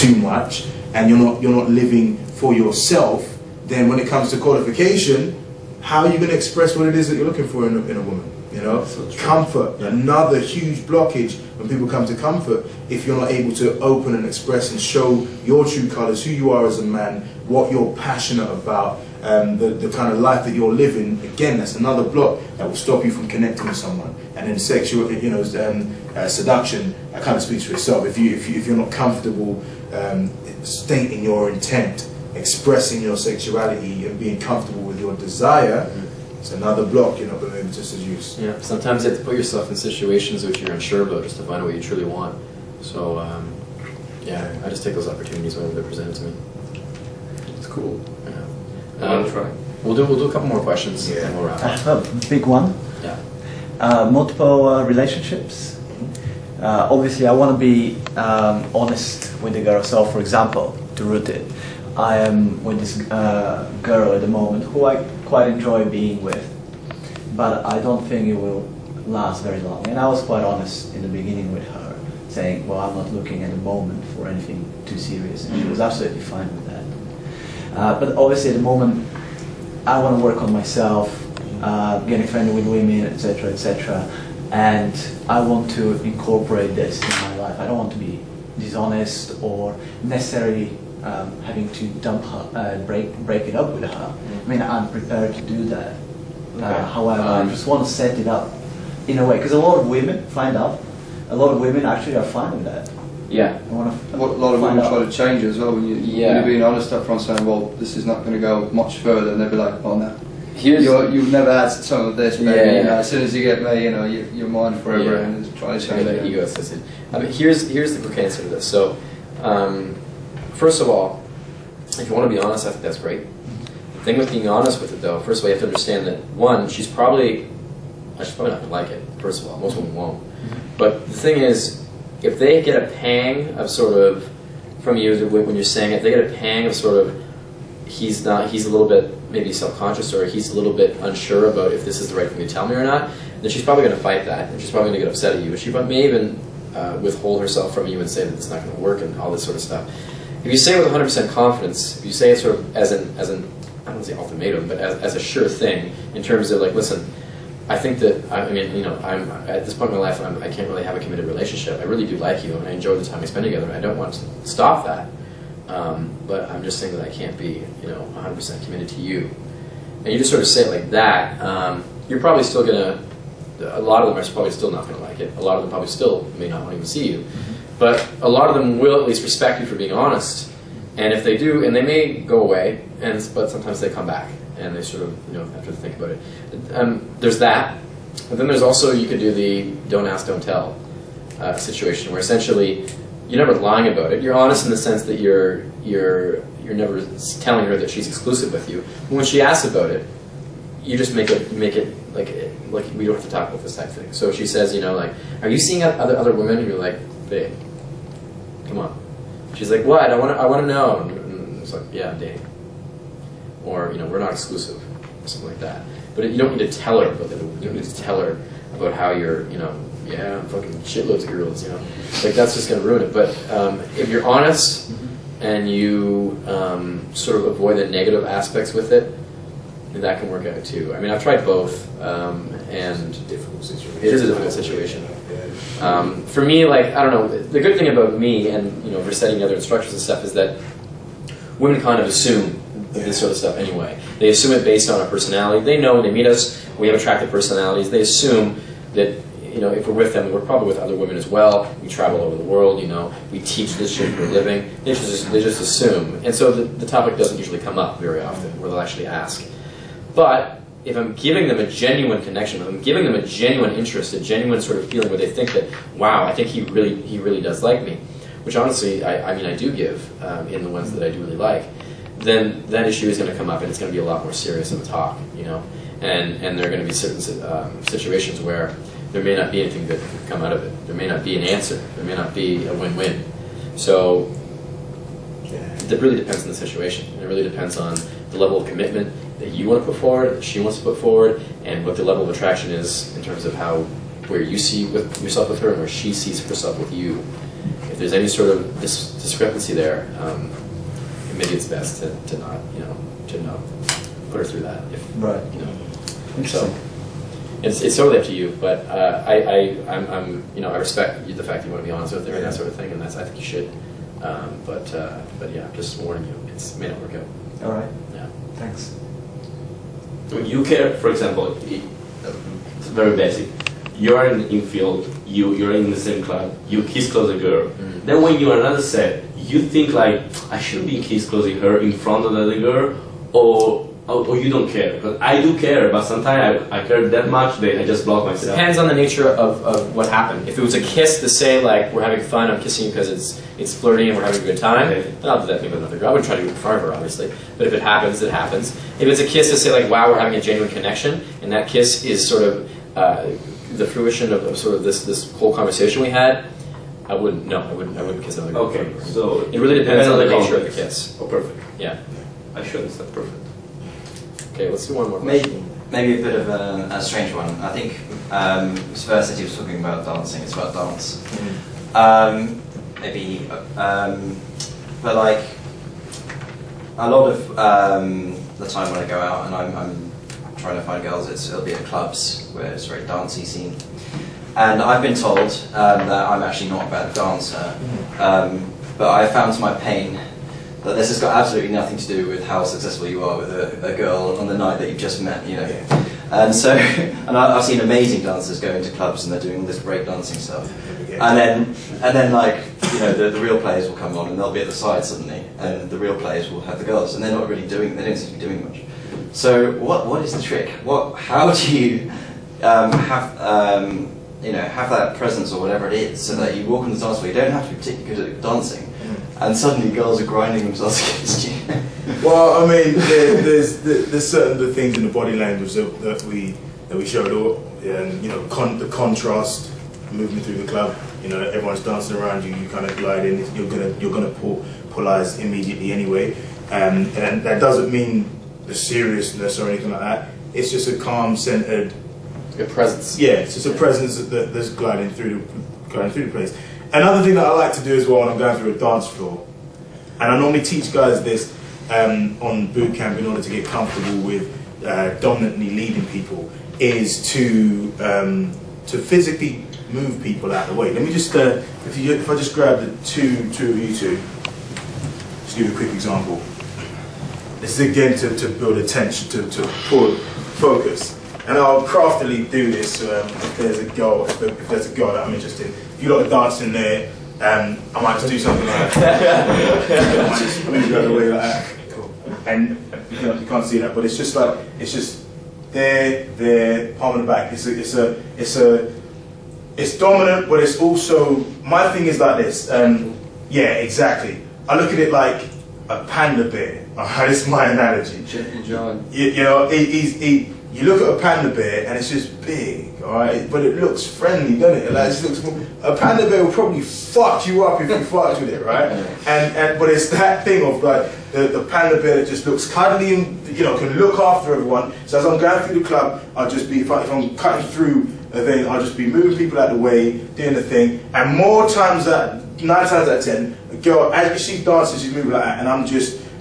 too much, and you're not living for yourself, then when it comes to qualification, how are you going to express what it is that you're looking for in a woman? You know, comfort, another huge blockage when people come to comfort. If you're not able to open and express and show your true colours, who you are as a man, what you're passionate about, the kind of life that you're living, again, that's another block that will stop you from connecting with someone. And then sexual, you know, seduction, that kind of speaks for itself. If you're not comfortable stating your intent, expressing your sexuality, and being comfortable with your desire, it's another block you're not going to be able to seduce. Yeah, sometimes you have to put yourself in situations which you're unsure about just to find out what you truly want. So, yeah, I just take those opportunities whenever they're presented to me. It's cool. Yeah. I'll try. We'll do a couple more questions and then we'll wrap up. I have a big one. Yeah. Multiple relationships. Obviously, I want to be honest with the girl. So, for example, to root it, I am with this girl at the moment who I quite enjoy being with, but I don't think it will last very long. And I was quite honest in the beginning with her, saying, well, I'm not looking at the moment for anything too serious, and she was absolutely fine with that. But obviously at the moment, I want to work on myself, getting friendly with women, etc., etc., and I want to incorporate this in my life. I don't want to be dishonest or necessarily having to dump her, break it up with her. I mean, I'm prepared to do that. However, I just want to set it up in a way, because a lot of women find out. A lot of women actually are fine with that. Yeah. A lot of women try to change it as well. When you're being honest up front, saying, "Well, this is not going to go much further," and they'll be like, "Oh no, you've never had some of this, baby. Yeah. You know, as soon as you get me, you know, you're mine forever." And just try to change it. Ego assisted. I mean, here's the quick answer to this. So, first of all, if you want to be honest, I think that's great. The thing with being honest with it, though, first of all, you have to understand that, one, she's probably not going to like it, first of all. Most women won't. But the thing is, if they get a pang of sort of, from you, when you're saying it, they get a pang of sort of, he's a little bit maybe self-conscious, or he's a little bit unsure about if this is the right thing to tell me or not, then she's probably going to fight that, and she's probably going to get upset at you. She may even withhold herself from you and say that it's not going to work and all this sort of stuff. If you say it with 100% confidence, if you say it sort of as an I don't want to say ultimatum, but as a sure thing, in terms of like, listen, I think that, I mean, you know, I'm at this point in my life, I can't really have a committed relationship. I really do like you, and I enjoy the time we spend together, and I don't want to stop that. But I'm just saying that I can't be, you know, 100% committed to you. And you just sort of say it like that, you're probably still going to, a lot of them are probably still not going to like it. A lot of them probably still may not want to even see you. But a lot of them will at least respect you for being honest. And if they do, and they may go away, but sometimes they come back, and they sort of, you know, have to think about it. There's that. But then there's also, you could do the don't ask, don't tell situation, where essentially you're never lying about it. You're honest in the sense that you're never telling her that she's exclusive with you. But when she asks about it, you just make it like we don't have to talk about this type of thing. So she says, you know, like, are you seeing other women? And you're like, babe, come on. She's like, what? I want to know. And it's like, yeah, I'm dating. Or, you know, we're not exclusive, or something like that. But you don't need to tell her about that. You don't need to tell her about how you're, you know, yeah, I'm fucking shitloads of girls, you know. Like, that's just going to ruin it. But if you're honest and you sort of avoid the negative aspects with it, then that can work out too. I mean, I've tried both, and it is a difficult situation. For me, like, I don't know, the good thing about me and, you know, for setting other instructions and stuff is that women kind of assume this sort of stuff anyway. They assume it based on our personality. They know when they meet us, we have attractive personalities. They assume that, you know, if we're with them, we're probably with other women as well. We travel over the world, you know, we teach this shit for a living. They just assume. And so the topic doesn't usually come up very often, where they'll actually ask. But if I'm giving them a genuine connection, if I'm giving them a genuine interest, a genuine sort of feeling where they think that, wow, I think he really does like me, which honestly, I mean, I do give in the ones that I do really like, then that issue is going to come up, and it's going to be a lot more serious of a talk, you know, and there are going to be certain situations where there may not be anything that can come out of it. There may not be an answer. There may not be a win-win. So it really depends on the situation. It really depends on the level of commitment that you want to put forward, that she wants to put forward, and what the level of attraction is in terms of where you see yourself with her and where she sees herself with you. if there's any sort of discrepancy there, maybe it's best to not, to not put her through that. Right. So it's totally up to you, but I respect the fact that you want to be honest with her and that sort of thing, and I think you should. But yeah, just warning you, it may not work out. All right. Yeah. Thanks. You care, for example, it's very basic. You're in field, you're in the same club, you kiss close a girl. Then when you're another set, you think like, I should be kiss closing her in front of the other girl, or you don't care? Because I do care, but sometimes I care that much that I just block myself. Depends on the nature of what happened. If it was a kiss to say like, we're having fun, I'm kissing you because it's flirty and we're having a good time, then I'll do that thing with another girl. I wouldn't try to do it in front of her, obviously. But if it happens, it happens. If it's a kiss to say like, wow, we're having a genuine connection, and that kiss is sort of the fruition of sort of this whole conversation we had, I wouldn't kiss another girl. Okay, so it really depends on the nature of the kiss. Oh, perfect. Yeah. I should understand. Perfect. Okay, let's do one more question. Maybe a bit of a strange one. I think first as he was talking about dancing, it's about dance. But like a lot of the time when I go out and I'm trying to find girls, it'll be at clubs where it's a very dancey scene. And I've been told that I'm actually not a bad dancer, but I found to my pain that this has got absolutely nothing to do with how successful you are with a girl on the night that you've just met, And so, and I've seen amazing dancers go into clubs and they're doing all this break dancing stuff, and then like the real players will come on and they'll be at the side suddenly, and the real players will have the girls, and they're not really doing, they don't seem to be doing much. So what is the trick? How do you have that presence or whatever it is, so that you walk on the dance floor, you don't have to be particularly good at dancing, and suddenly girls are grinding themselves against you? Well, I mean, there's certain things in the body language that we showed, and the contrast, moving through the club. Everyone's dancing around you. You kind of glide in. You're gonna pull eyes immediately anyway, and that doesn't mean the seriousness or anything like that. It's just a calm, centered. A presence. Yeah, it's just a presence that's gliding through the place. Another thing that I like to do as well when I'm going through a dance floor, and I normally teach guys this on boot camp in order to get comfortable with dominantly leading people, is to physically move people out of the way. Let me just, if I just grab the two of you two, just give you a quick example. This is again to build attention, to pull focus. And I'll craftily do this if there's a girl, if there's a girl that I'm interested in. If you lot are dancing there, I might just do something like that. I might just move the other way like that. Cool. And you can't see that, but it's just like, it's just there, palm in the back. It's dominant, but it's also, my thing is like this. Yeah, exactly. I look at it like a panda bear. This is my analogy. You look at a panda bear and it's just big, alright? But it looks friendly, doesn't it? Like, it looks, a panda bear will probably fuck you up if you fucked with it, right? But it's that thing of like the panda bear that just looks cuddly and can look after everyone. So as I'm going through the club, I'll just be, if I'm cutting through a thing, I'll just be moving people out of the way, doing the thing. And 9 times out of 10, a girl, as she's dancing, she's moving like that, and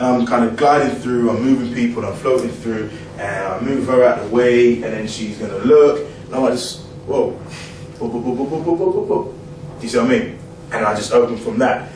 I'm kind of gliding through, I'm moving people, I'm floating through, and I move her out of the way, and then she's going to look, and I just, whoa, boop, boop, boop, boop, boop, boop, boop, boop. Do you see what I mean? And I just open from that.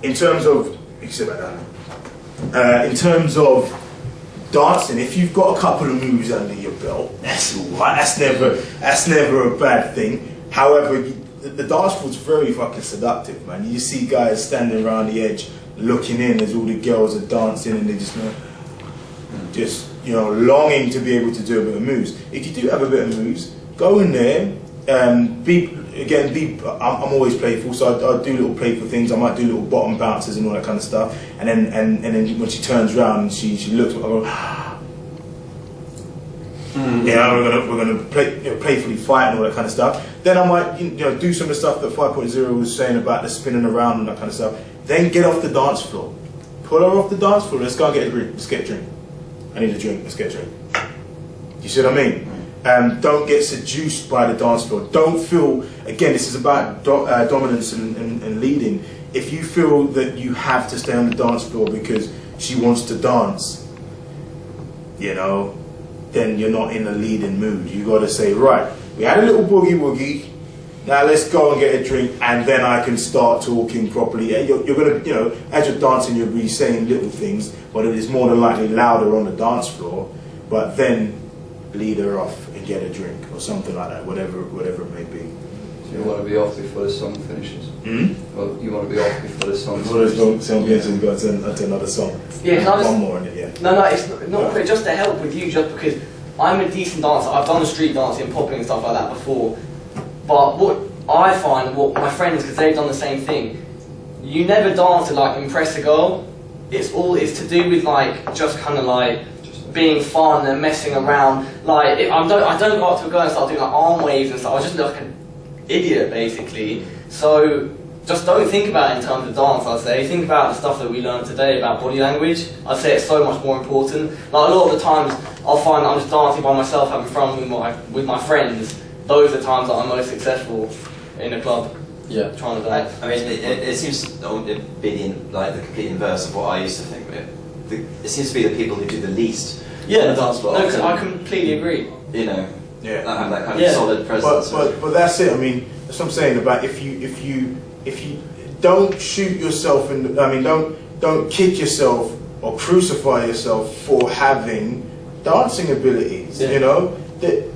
In terms of, you can sit back down. In terms of dancing, if you've got a couple of moves under your belt, that's alright, that's never a bad thing. However, the dance floor's very fucking seductive, man. You see guys standing around the edge, looking in as all the girls are dancing, and they just longing to be able to do a bit of moves. If you do have a bit of moves, go in there. I'm always playful, so I do little playful things. I might do little bottom bounces and all that kind of stuff. And then when she turns around and she looks, I go, we're gonna playfully fight and all that kind of stuff. Then I might do some of the stuff that 5.0 was saying about the spinning around and that kind of stuff. Then get off the dance floor. Pull her off the dance floor. Let's go and get a drink. Let's get a drink. I need a drink. Let's get a drink. You see what I mean? Don't get seduced by the dance floor. Don't feel, again, this is about dominance and leading. If you feel that you have to stay on the dance floor because she wants to dance, you know, then you're not in a leading mood. You got to say, right, we had a little boogie woogie, now let's go and get a drink, and then I can start talking properly. You're going to, you know, as you're dancing, you'll be saying little things, but it is more than likely louder on the dance floor. But then lead her off and get a drink or something like that, whatever it may be. So you want to be off before the song finishes? Well, you want to be off before the song finishes? Before the song finishes, you go to another song. Yeah, one more in it, yeah. No, it's not quick, just to help with you, just because I'm a decent dancer. I've done the street dancing and popping and stuff like that before. But what I find, what my friends, because they've done the same thing, you never dance to like impress a girl. It's to do with like just kind of like being fun and messing around. Like I don't go up to a girl and start doing like arm waves and stuff. I just look like an idiot basically. So just don't think about it in terms of dance. I'd say think about the stuff that we learned today about body language. I'd say it's so much more important. Like a lot of the times I'll find that I'm just dancing by myself, having fun with my friends. Those are the times that I'm most successful in a club. Yeah, trying to dance. I mean, it seems to be like the complete inverse of what I used to think. It seems to be the people who do the least. Yeah, on the dance floor. No, I completely agree. You know, yeah, have that kind of solid presence. But that's it. I mean, that's what I'm saying about if you don't shoot yourself in the, I mean, don't kick yourself or crucify yourself for having dancing abilities. Yeah. You know, that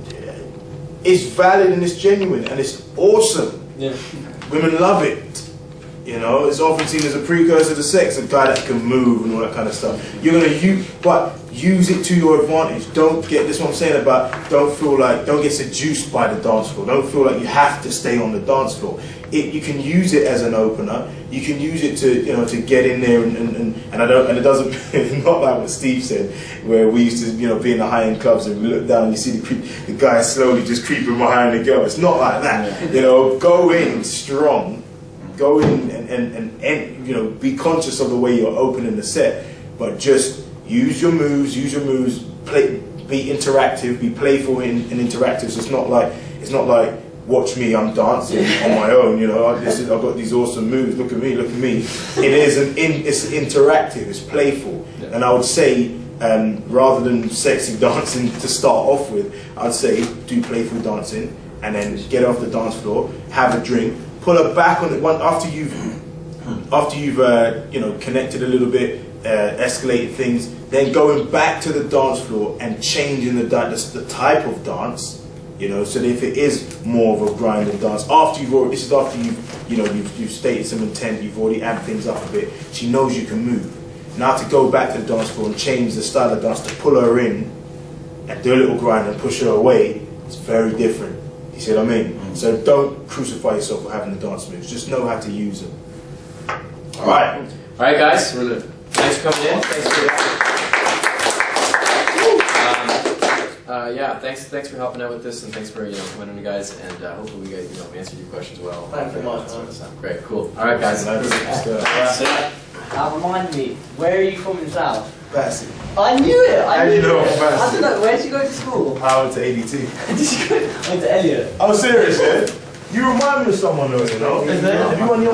it's valid and it's genuine and it's awesome. Yeah. Women love it. You know, it's often seen as a precursor to sex, a guy that can move and all that kind of stuff. You're gonna use it to your advantage. Don't get this. What I'm saying about don't get seduced by the dance floor. Don't feel like you have to stay on the dance floor. You can use it as an opener. You can use it to get in there and it doesn't. It's not like what Steve said, where we used to be in the high-end clubs and we look down and you see the guy slowly just creeping behind the girl. It's not like that. Go in strong. Go in and be conscious of the way you're opening the set, but just use your moves, be interactive, be playful and interactive. So it's not like watch me, I'm dancing on my own. I've got these awesome moves. Look at me. It's interactive. It's playful, and I would say rather than sexy dancing to start off with, I'd say do playful dancing and then get off the dance floor, have a drink. Pull her back on it after you've connected a little bit, escalated things. Then going back to the dance floor and changing the type of dance. So that if it is more of a grinding dance, after you've stated some intent, you've already added things up a bit. She knows you can move. Now to go back to the dance floor and change the style of dance to pull her in and do a little grind and push her away. It's very different. You see what I mean? So don't crucify yourself for having the dance moves. Just know how to use them. All right, guys. Brilliant. Thanks for coming in. Thanks for helping out with this, and thanks for coming in, guys. And hopefully we guys answered your questions well. Thank you very much. Great, cool. All right, guys. Remind me, where are you from in South? Bassett. I knew it. I don't know, where did you go to school? I went to ADT. Did you go? I went to Elliot. I'm serious, yeah? You remind me of someone though, Have you won the